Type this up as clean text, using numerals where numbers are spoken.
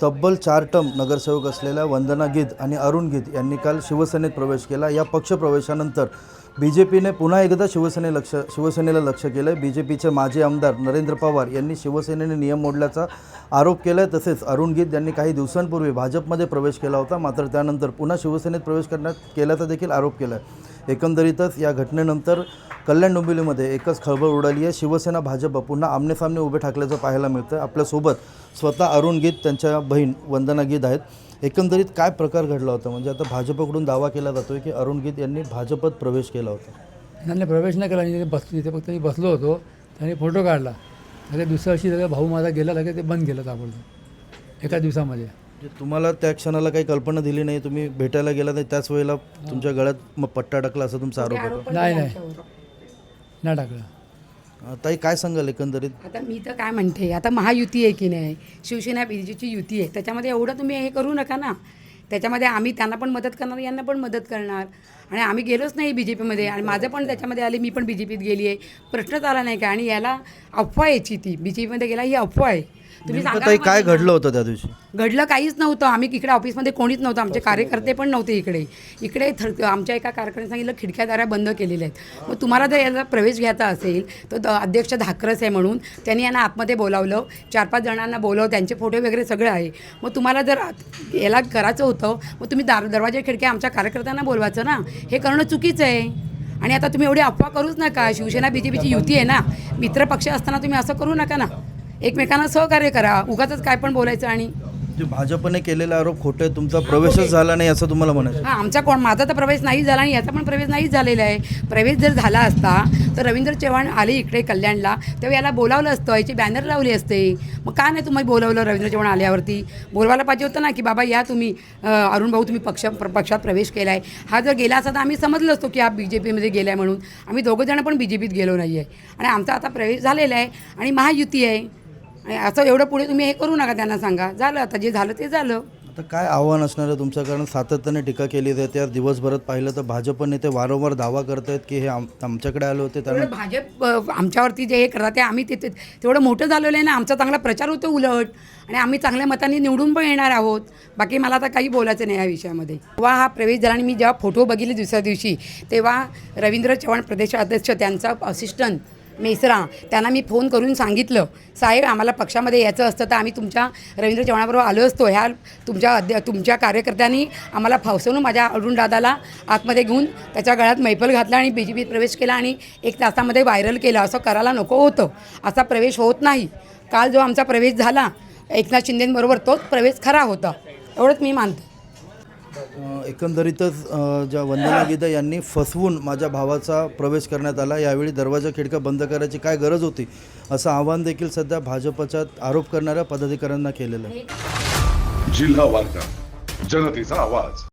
तब्बल 4 टर्म नगरसेवक असलेल्या वंदना गिद आणि अरुण गिद यांनी काल शिवसेनेत प्रवेश केला। या पक्षप्रवेशानंतर बीजेपीने पुन्हा एकदा शिवसेनेला लक्ष केलं। बीजेपीचे माजी आमदार नरेंद्र पवार यांनी शिवसेनेने नियम मोडल्याचा आरोप केला। तसेच अरुण गिद यांनी काही दिवसांपूर्वी भाजपमध्ये प्रवेश केला होता, मात्र त्यानंतर पुन्हा शिवसेनेत प्रवेश केल्याचा देखील आरोप केला आहे। एकंदरीतच या घटनेनंतर कल्याण डोंबिवलीमध्ये एकच खळबळ उडाली आहे। शिवसेना भाजप पुन्हा आमनेसामने उभे ठाकल्याचं पाहायला मिळतं। आपल्यासोबत स्वतः अरुण गिद, त्यांच्या बहीण वंदना गिद आहेत। एकंदरीत काय प्रकार घडला होता? म्हणजे आता भाजपकडून दावा केला जातोय की अरुण गिद यांनी भाजपत प्रवेश केला होता। त्यांनी प्रवेश नाही केला, तिथे फक्त मी बसलो होतो, त्यांनी फोटो काढला। लगेच दुसऱ्या वर्षी लगेच भाऊ माझा गेला, लगेच ते बंद केलं ताबडतोब एका दिवसामध्ये। तुम्हाला त्या क्षणाला काही कल्पना दिली नाही, तुम्ही भेटायला गेला नाही, त्याच वेळेला तुमच्या गळ्यात मग पट्टा टाकला असं तुमचा आरोप होता? नाही टाकलं। ताई काय सांगाल एकंदरीत? आता मी तर काय म्हणते, आता महायुती आहे की नाही, शिवसेना बीजेपीची युती आहे, त्याच्यामध्ये एवढं तुम्ही हे करू नका ना। त्याच्यामध्ये आम्ही त्यांना पण मदत करणार, यांना पण मदत करणार, आणि आम्ही गेलोच नाही बी जे पीमध्ये, आणि माझं पण त्याच्यामध्ये आले, मी पण बी जे पीत गेली आहे, प्रश्नच आला नाही का। आणि याला अफवा यायची, ती बी जे पीमध्ये गेला ही अफवा आहे। तुम्ही सांगा ताई काय घडलं होतं त्या दिवशी? घडलं काहीच नव्हतं। आम्ही इकडे ऑफिसमध्ये कोणीच नव्हतं, आमचे कार्यकर्ते पण नव्हते इकडे आमच्या एका कार्यकर्त्याने सांगितलं खिडक्यादाऱ्या बंद केलेल्या आहेत। मग तुम्हाला जर याला प्रवेश घ्यायचा असेल तर अध्यक्ष धाकरस आहे म्हणून त्यांनी यांना आतमध्ये बोलावलं, 4-5 जणांना बोलावलं, त्यांचे फोटो वगैरे सगळं आहे। मग तुम्हाला जर याला करायचं होतं मग तुम्ही दरवाजा खिडक्या आमच्या कार्यकर्त्यांना बोलवायचं ना, हे करणं चुकीचं आहे। आणि आता तुम्ही एवढी अफवा करूच नका, शिवसेना बीजेपीची युती आहे ना, मित्रपक्ष असताना तुम्ही असं करू नका ना, एकमेकांना सहकार्य करा, उगाचच काय पण बोलायचं। आणि जे भाजपने केलेला आरोप खोटे, तुमचा प्रवेशच झाला नाही असं तुम्हाला म्हणायचं? हां, माझा तर प्रवेश नाही झाला आणि याचा पण प्रवेश नाहीच झालेला आहे। प्रवेश जर झाला असता तर रवींद्र चव्हाण आले इकडे कल्याणला, तेव्हा याला बोलावलं असतं, याची बॅनर लावली असते। मग का नाही तुम्ही बोलावलं? रवींद्र चव्हाण आल्यावरती बोलवायला पाहिजे होतं ना, की बाबा या तुम्ही अरुण भाऊ तुम्ही पक्षात प्रवेश केला आहे। हा जर गेला असता तर आम्ही समजलं असतो की हा बी जे पीमध्ये गेला आहे म्हणून। आम्ही दोघंजणं पण बी जे पीत गेलो नाही आहे, आणि आमचा आता प्रवेश झालेला आहे आणि महायुती आहे। आणि असं एवढं पुढे तुम्ही हे करू नका, त्यांना सांगा झालं, आता जे झालं ते झालं। आता काय आव्हान असणार आहे तुमचं? कारण सातत्याने टीका केली जाते। आज दिवसभरात पाहिलं तर भाजप नेते वारंवार दावा करत आहेत की हे आमच्याकडे आले होते, त्यांना भाजप आमच्यावरती जे हे करतात ते आम्ही तेवढं मोठं झालेलं आहे ना, आमचा चांगला प्रचार होतो उलट, आणि आम्ही चांगल्या मतांनी निवडून पण येणार आहोत। बाकी मला आता काही बोलायचं नाही या विषयामध्ये। तेव्हा हा प्रवेश झाला आणि मी जेव्हा फोटो बघितले दुसऱ्या दिवशी, तेव्हा रवींद्र चव्हाण प्रदेशाध्यक्ष, त्यांचा असिस्टंट मेसरा, त्यांना मी फोन करून सांगितलं, साहेब आम्हाला पक्षामध्ये यायचं असतं तर आम्ही तुमच्या रवींद्र चव्हाणाबरोबर आलो असतो। ह्या तुमच्या कार्यकर्त्यांनी आम्हाला फसवून माझ्या अरुण दादाला आतमध्ये घेऊन त्याच्या गळ्यात मैफल घातला आणि बी जे पीत प्रवेश केला आणि 1 तासामध्ये व्हायरल केलं। असं करायला नको होतं, असा प्रवेश होत नाही। काल जो आमचा प्रवेश झाला एकनाथ शिंदेंबरोबर, तोच प्रवेश खरा होता, एवढंच मी मानते। एकंदरीतच ज्या वंदना गिद यांनी फसवून माझ्या भावाचा प्रवेश करण्यात आला, यावेळी दरवाजा खिडक्या बंद करायची काय गरज होती, असं आव्हान देखील सध्या भाजपच्या आरोप करणाऱ्या पदाधिकाऱ्यांना केलेलं आहे। जिल्हा वार्ता, जनतेचा आवाज।